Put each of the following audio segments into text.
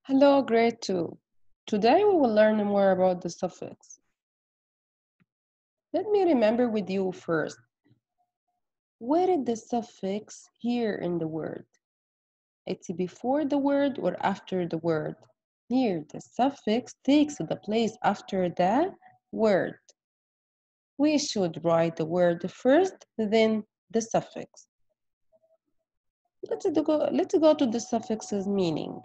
Hello, grade 2. Today we will learn more about the suffix. Let me remember with you first. Where is the suffix here in the word? It's before the word or after the word? Here, the suffix takes the place after the word. We should write the word first, then the suffix. Let's go to the suffix's meaning.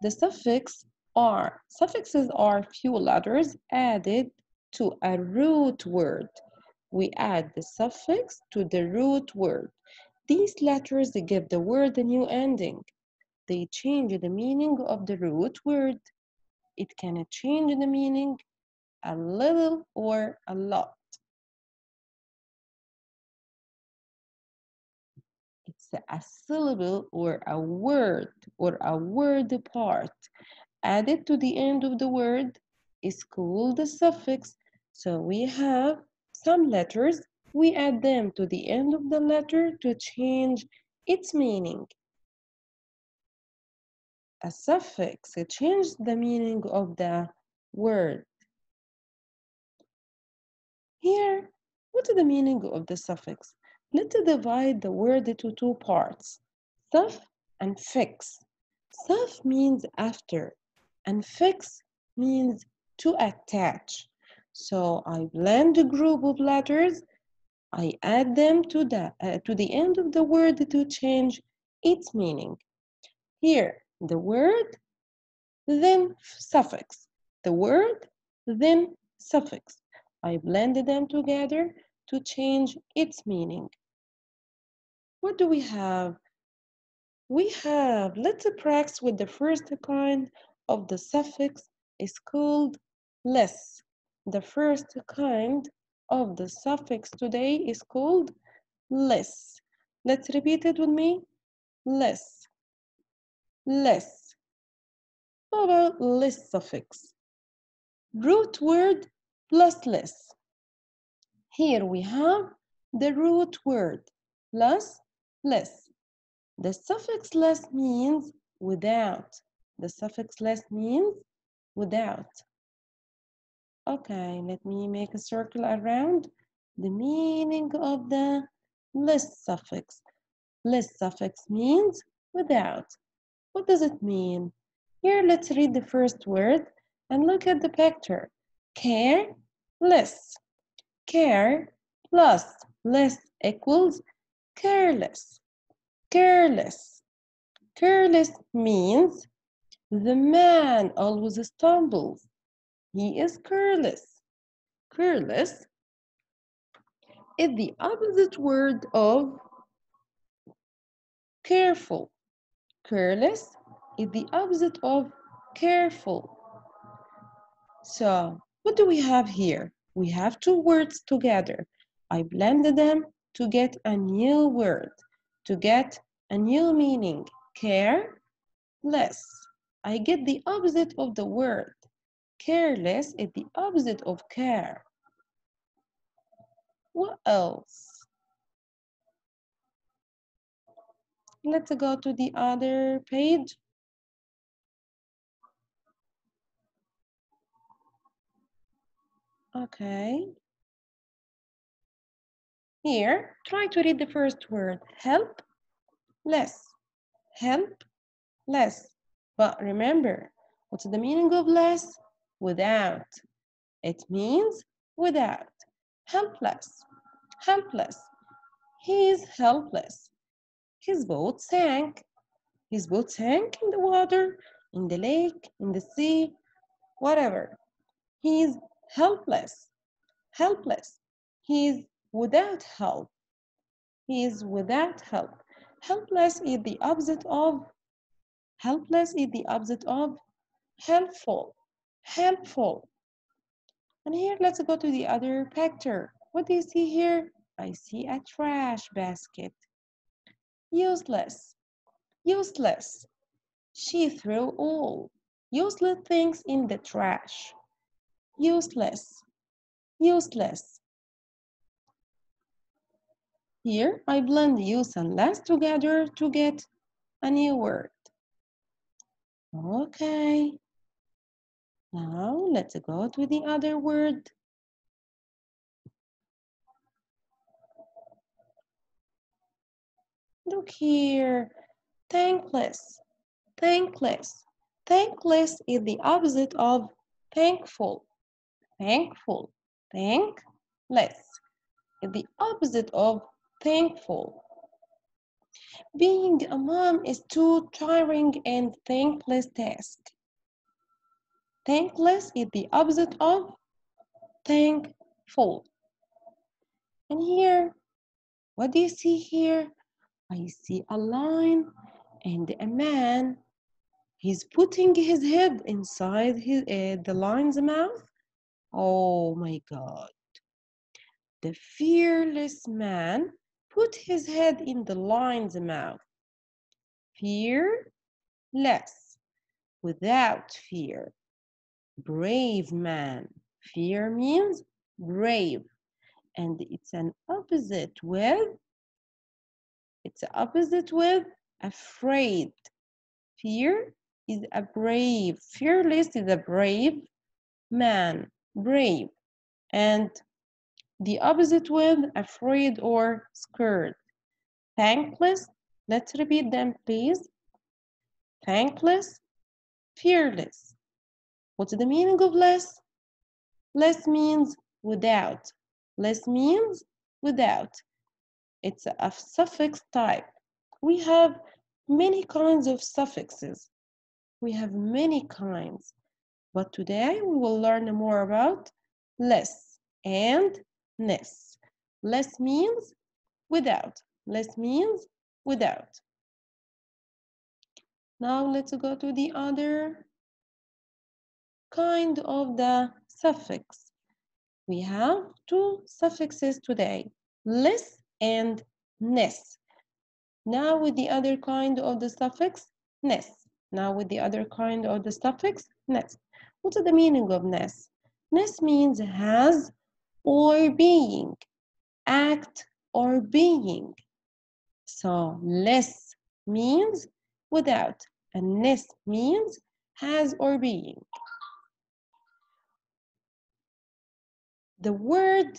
The suffixes are few letters added to a root word. We add the suffix to the root word. These letters give the word a new ending. They change the meaning of the root word. It can change the meaning a little or a lot. It's a syllable or a word part added to the end of the word is called the suffix. So we have some letters, we add them to the end of the letter to change its meaning. A suffix changes the meaning of the word. Here, what is the meaning of the suffix? Let's divide the word into two parts, suff and fix. Suff means after, and fix means to attach. So I blend a group of letters, I add them to the end of the word to change its meaning. Here, the word, then suffix. The word, then suffix. I blended them together to change its meaning. What do we have? Let's practice with the first kind of the suffix is called less. The first kind of the suffix today is called less. Let's repeat it with me. Less, less. How about less suffix? Root word plus less. Here we have the root word plus less. The suffix less means without. The suffix less means without. Okay, let me make a circle around the meaning of the less suffix. Less suffix means without. What does it mean? Here, let's read the first word and look at the picture. Care, less. Care plus less equals careless. Careless. Careless means the man always stumbles. He is careless. Careless is the opposite word of careful. Careless is the opposite of careful. So, what do we have here? We have two words together. I blended them to get a new word, to get a new meaning. Care, less. I get the opposite of the word. Careless is the opposite of care. What else? Let's go to the other page. Okay. Here, try to read the first word. Help, less. Help, less. But remember, what's the meaning of less? Without. It means without. Helpless. Helpless. He is helpless. His boat sank. His boat sank in the water, in the lake, in the sea, whatever. He is helpless. Helpless. He is without help. He is without help. Helpless is the opposite of helpful. Helpful. And here, let's go to the other picture. What do you see here? I see a trash basket. Useless. Useless. She threw all useless things in the trash. Useless. Useless. Here, I blend use and less together to get a new word. Okay. Now let's go to the other word. Look here. Thankless. Thankless. Thankless is the opposite of thankful. Thankful. Thankless is the opposite of thankful. Being a mom is too tiring and thankless task. Thankless is the opposite of thankful. And here, what do you see here? I see a lion and a man. He's putting his head inside the lion's mouth. Oh my God. The fearless man put his head in the lion's mouth. Fearless, without fear. Brave man. Fear means brave. And it's opposite with afraid. Fear is a brave. Fearless is a brave man. Brave. And the opposite with afraid or scared. Thankless. Let's repeat them, please. Thankless, fearless. What's the meaning of less? Less means without. Less means without. It's a suffix type. We have many kinds of suffixes. We have many kinds. But today we will learn more about less and ness. Less means without. Less means without. Now let's go to the other kind of the suffix. We have two suffixes today, less and ness. Now with the other kind of the suffix, ness. Now with the other kind of the suffix, ness. What's the meaning of ness? Ness means has or being, act or being. So less means without, and ness means has or being. The word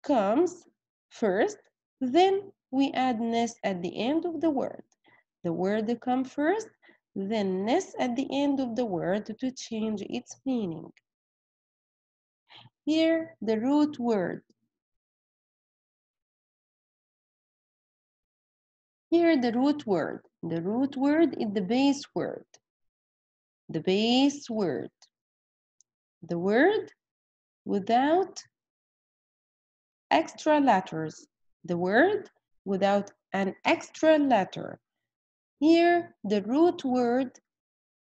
comes first, then we add ness at the end of the word. The word comes first, then ness at the end of the word to change its meaning. Here, the root word. Here, the root word. The root word is the base word. The base word. The word without extra letters. The word without an extra letter. Here, the root word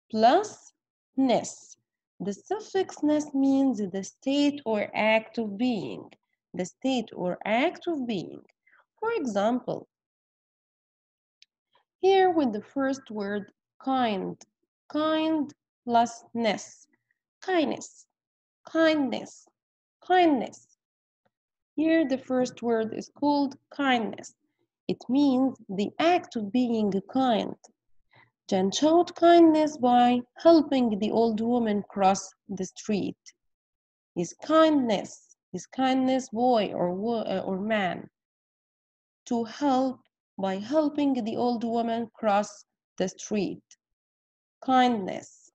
plus ness. The suffix ness means the state or act of being. The state or act of being. For example, here with the first word, kind. Kind plus ness. Kindness. Kindness. Kindness. Here the first word is called kindness. It means the act of being kind. Jen showed kindness by helping the old woman cross the street. His kindness boy or man, to help by helping the old woman cross the street. Kindness,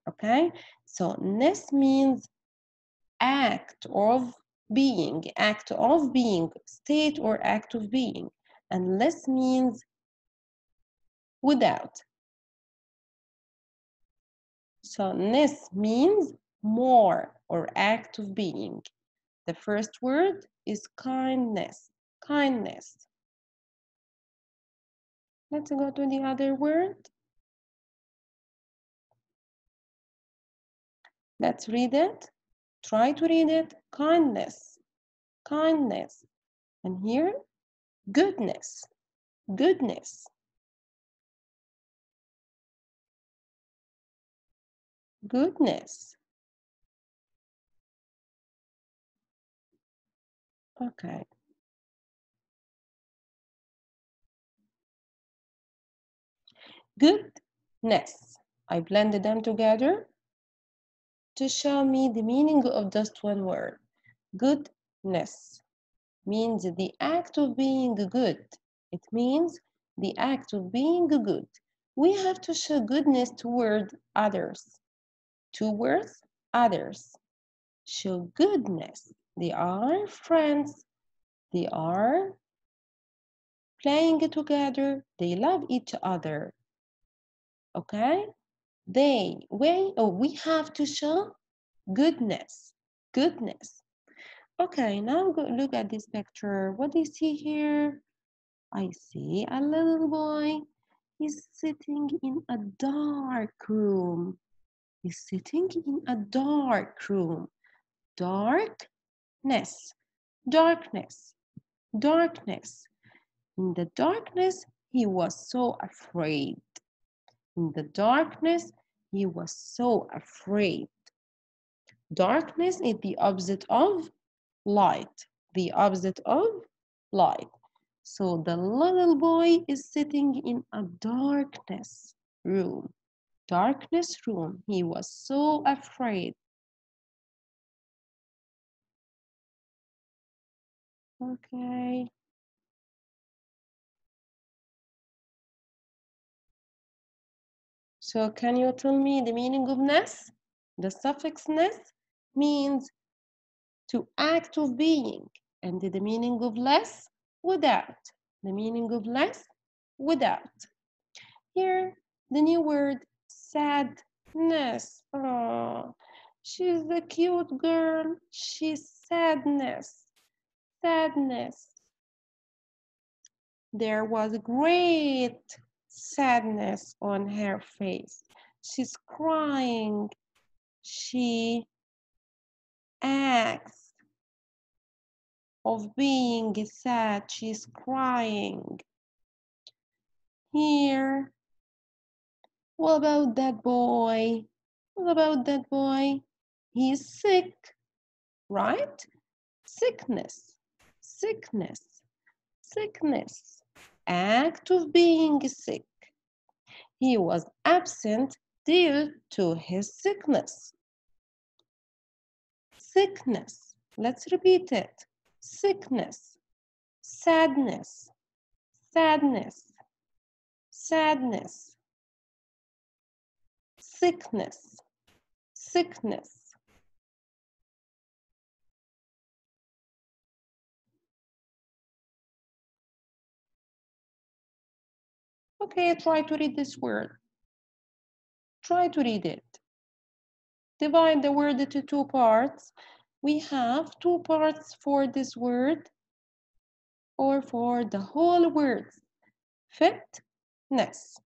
okay? So ness means act of being, state or act of being. And less means without. So ness means more or act of being. The first word is kindness. Kindness. Let's go to the other word. Let's read it. Try to read it. Kindness. Kindness. And here, goodness. Goodness. Goodness. Okay. Goodness. I blended them together to show me the meaning of just one word. Goodness means the act of being good. It means the act of being good. We have to show goodness toward others. Towards others. Show goodness. They are friends. They are playing together. They love each other. Okay? We have to show goodness. Goodness. Okay, now look at this picture. What do you see here? I see a little boy. He's sitting in a dark room. He's sitting in a dark room. Darkness, darkness, darkness. In the darkness, he was so afraid. In the darkness, he was so afraid. Darkness is the opposite of light. The opposite of light. So the little boy is sitting in a darkness room. Darkness room. He was so afraid. Okay. So can you tell me the meaning of ness? The suffix ness means to act of being. And the meaning of less? Without. The meaning of less? Without. Here, the new word sadness. Oh, she's a cute girl. She's sadness. Sadness. There was great sadness on her face. She's crying. She acts of being sad. She's crying. Here, what about that boy? What about that boy? He's sick, right? Sickness, sickness, sickness. Act of being sick. He was absent due to his sickness. Sickness. Let's repeat it. Sickness, sadness, sadness, sadness, sickness, sickness. Okay, try to read this word. Try to read it. Divide the word into two parts. We have two parts for this word or for the whole word. Fitness,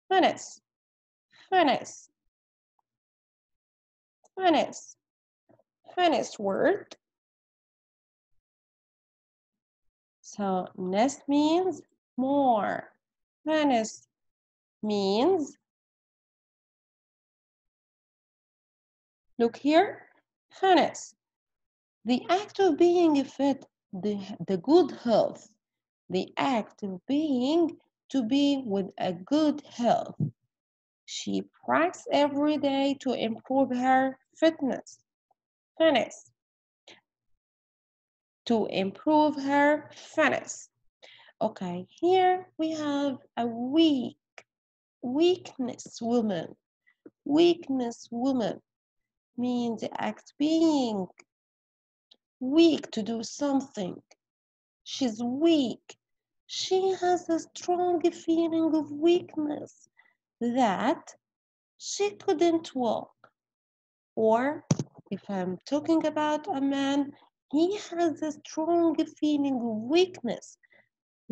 fitness, fitness, fitness, fitness word. So ness means more. Fitness means, look here, fitness. The act of being fit, the good health. The act of being to be with a good health. She practices every day to improve her fitness. Fitness. To improve her fitness. Okay, here we have a weakness woman. Weakness woman means act being weak to do something. She's weak. She has a strong feeling of weakness that she couldn't walk. Or if I'm talking about a man, he has a strong feeling of weakness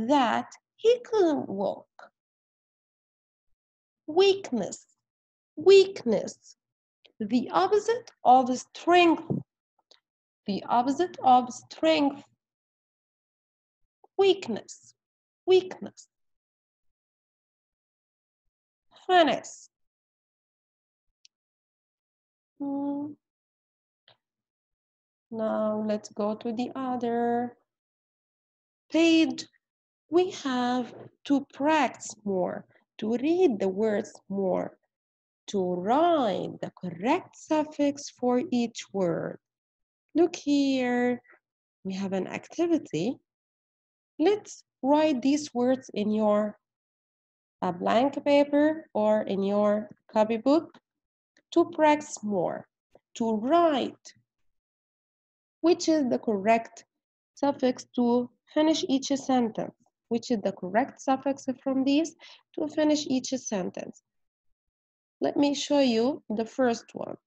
that he couldn't walk. Weakness, weakness, the opposite of strength, the opposite of strength, weakness, weakness, fitness. Now let's go to the other page. We have to practice more, to read the words more. to write the correct suffix for each word. Look here, we have an activity. Let's write these words in your blank paper or in your copybook to practice more, to write which is the correct suffix to finish each sentence. Which is the correct suffix from these to finish each sentence. Let me show you the first one.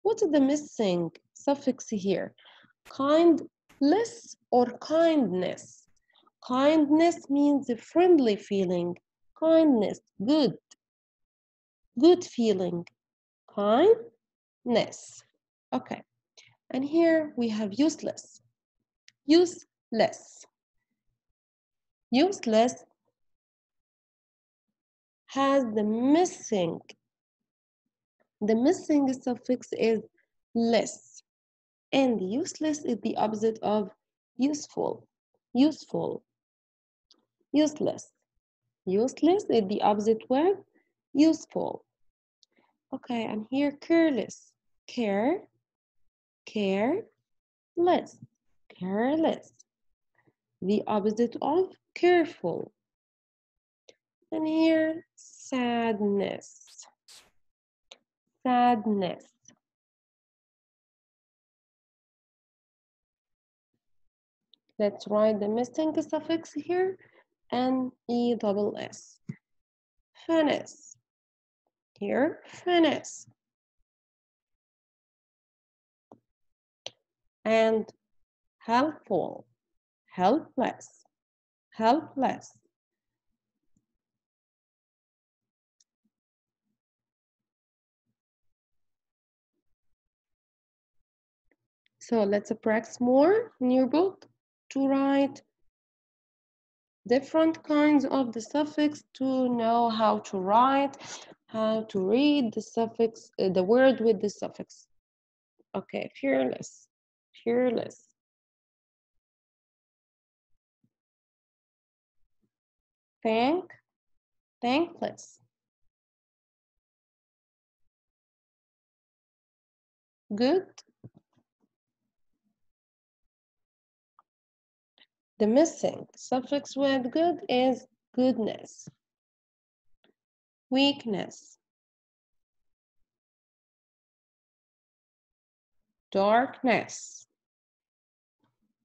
What is the missing suffix here? Kindless or kindness? Kindness means a friendly feeling. Kindness, good feeling. Kindness. Okay, and here we have useless. Useless. Useless has the missing suffix is less, and useless is the opposite of useful. Useful. Useless. Useless is the opposite word, useful. Okay, and here careless. Careless. Careless. The opposite of careful. And here sadness. Sadness. Let's write the missing suffix here, N-E-double-S. Finis. Here, finis. And helpful. Helpless. Helpless. So let's practice more in your book to write different kinds of the suffix to know how to write, how to read the suffix, the word with the suffix. Okay, fearless, fearless. Thankless. Good. The missing suffix with good is goodness. Weakness. Darkness.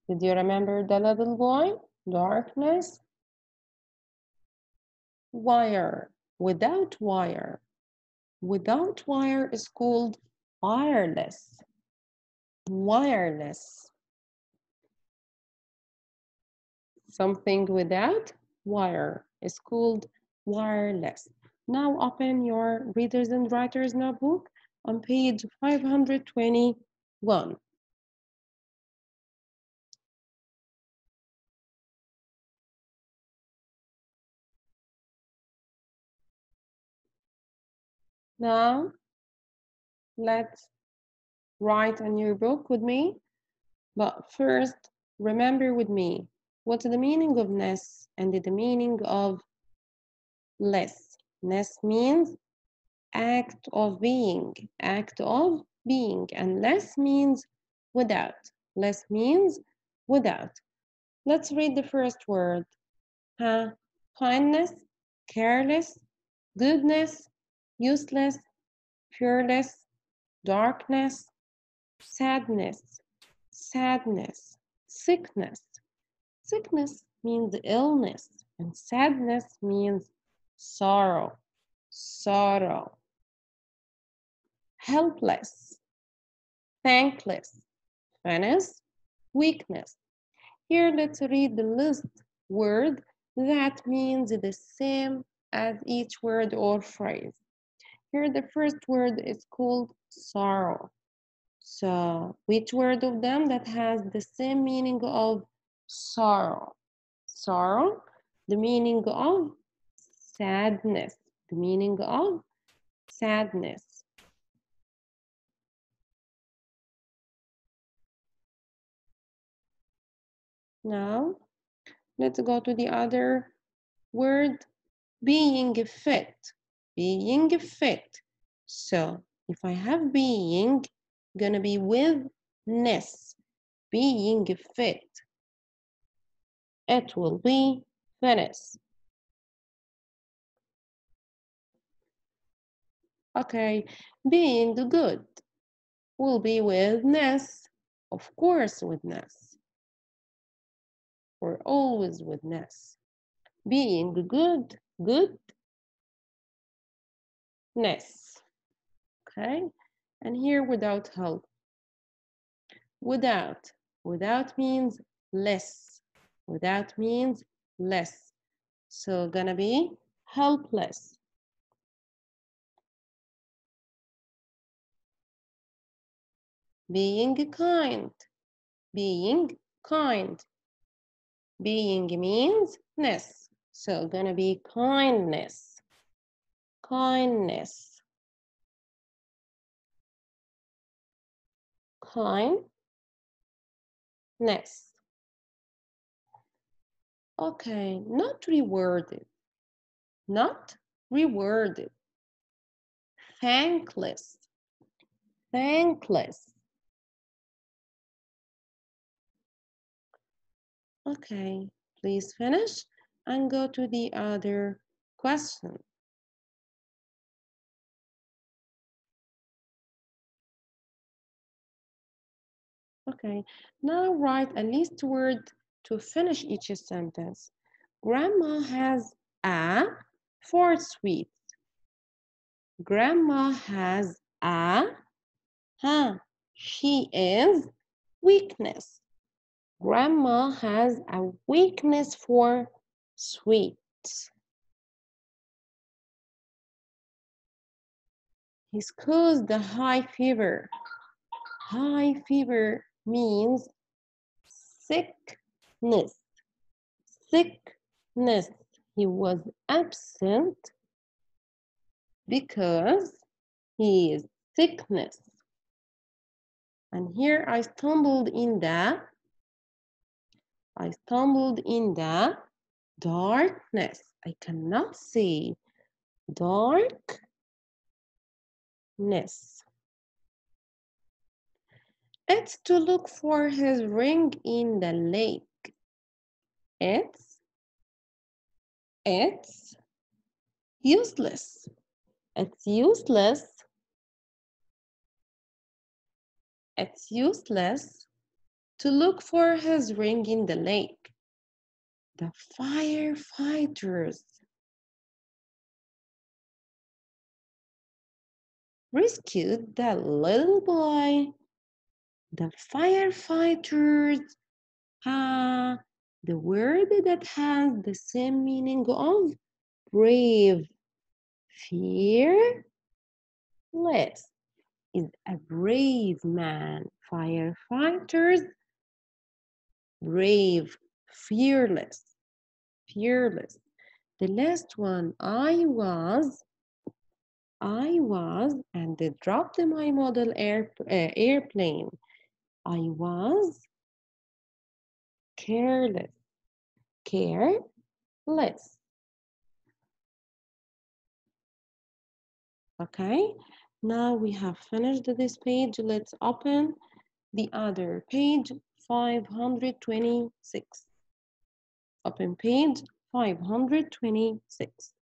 Did you remember the little boy? Darkness. Wire. Without wire. Without wire is called wireless. Wireless. Something without wire is called wireless. Now open your Readers and Writers notebook on page 521. Now let's write in your book with me. But first, remember with me, what's the meaning of ness and the meaning of less? Ness means act of being, and less means without. Less means without. Let's read the first word. Kindness, careless, goodness, useless, fearless, darkness, sadness, sickness. Sickness means illness, and sadness means sorrow. Helpless, thankless, finis, weakness. Here let's read the list word that means the same as each word or phrase. Here the first word is called sorrow. So which word of them that has the same meaning of sorrow? Sorrow, the meaning of sadness. The meaning of sadness. Now, let's go to the other word, being fit. Being fit. So if I have being, gonna be with ness, being fit. It will be finished. Okay, being good will be with ness. Of course, with ness. We're always with ness. Being good, goodness. Okay, and here without help. Without. Without means less. Without means less. So gonna be helpless. Being kind. Being kind. Being means ness. So gonna be kindness. Kindness. Kindness. Okay, not rewarded. Not rewarded. Thankless. Thankless. Okay, please finish and go to the other question. Okay, now write a least word to finish each sentence. Grandma has a for sweet. Grandma has a, she is weakness. Grandma has a weakness for sweets. He's caused a high fever. High fever means sickness. Sickness. He was absent because he is sickness. And here I stumbled in the darkness. I cannot see darkness. It's to look for his ring in the lake. It's useless. It's useless. It's useless to look for his ring in the lake. The firefighters rescued the little boy. The firefighters, the word that has the same meaning of brave. Fearless is a brave man. Firefighters, brave, fearless, fearless. The last one, I was, and they dropped my model airplane. I was careless, careless. Okay, now we have finished this page. Let's open the other page, 526. Open page 526.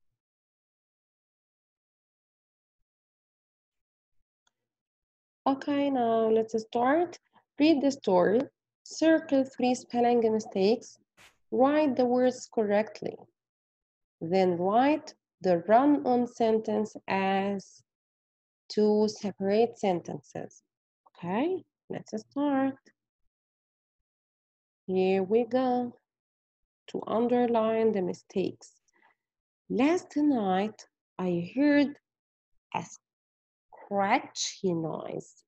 Okay, now let's start. Read the story. Circle 3 spelling mistakes. Write the words correctly. Then write the run-on sentence as 2 separate sentences. Okay, let's start. Here we go. To underline the mistakes. Last night, I heard a scratchy noise.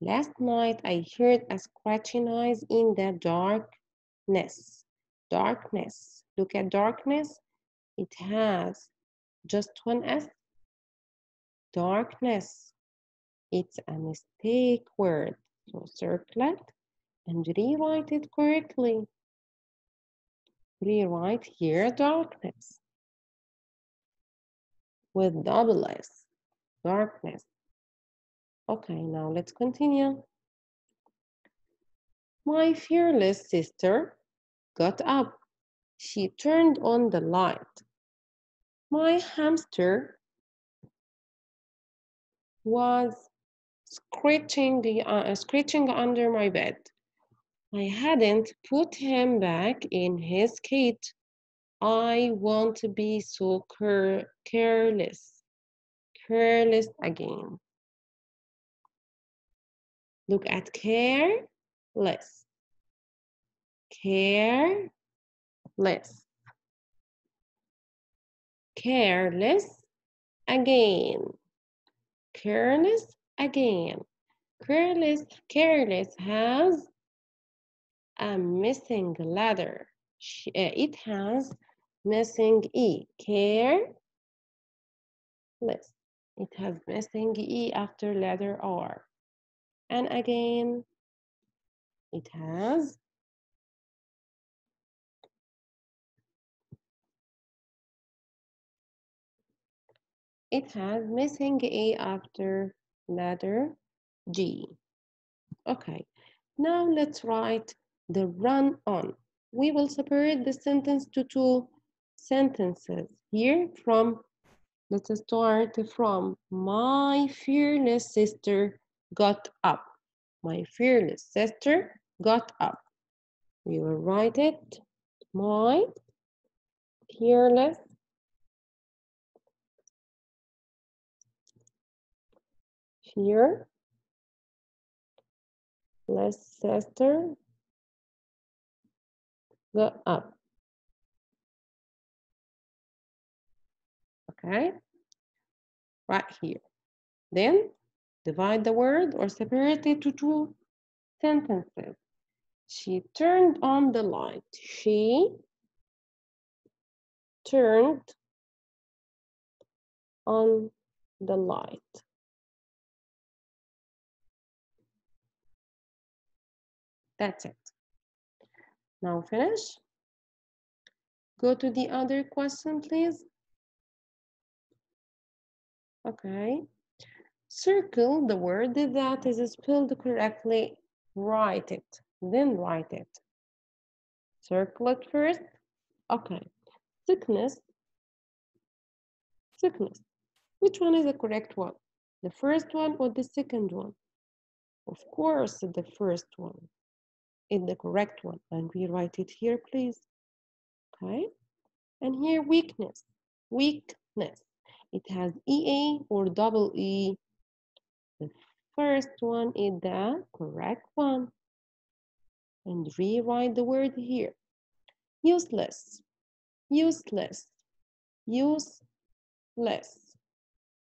Last night, I heard a scratchy noise in the darkness. Darkness. Look at darkness. It has just one S. Darkness. It's a mistake word. So circle it and rewrite it correctly. Rewrite here darkness with double S. darkness. Okay, now let's continue. My fearless sister got up. She turned on the light. My hamster was scratching under my bed. I hadn't put him back in his cage. I want to be so careless. Careless again. Look at careless. Careless. Careless again. Careless again. Careless has a missing letter. It has missing E. Careless. It has missing E after letter R. And again, it has missing E after letter G. Okay, now let's write the run on. We will separate the sentence to two sentences here from, let's start from my fearless sister got up. My fearless sister got up. We will write it. My fearless sister got up. Okay, right here. Then divide the word or separate it to two sentences. She turned on the light. She turned on the light. That's it. Now finish. Go to the other question, please. Okay. Circle the word that is spelled correctly. Write it. Then write it. Circle it first. Okay. Sickness. Sickness. Which one is the correct one? The first one or the second one? Of course, the first one is the correct one. And we write it here, please. Okay. And here, weakness. Weakness. It has EA or double E. The first one is the correct one. And rewrite the word here. Useless. Useless. Useless.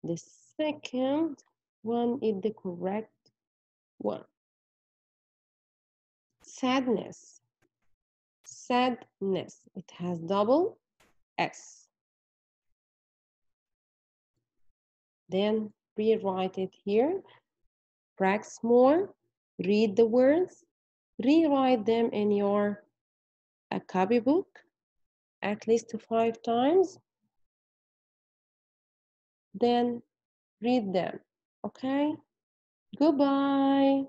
The second one is the correct one. Sadness. Sadness. It has double S. Then rewrite it here. Practice more. Read the words. Rewrite them in your copybook at least 5 times. Then read them. Okay? Goodbye.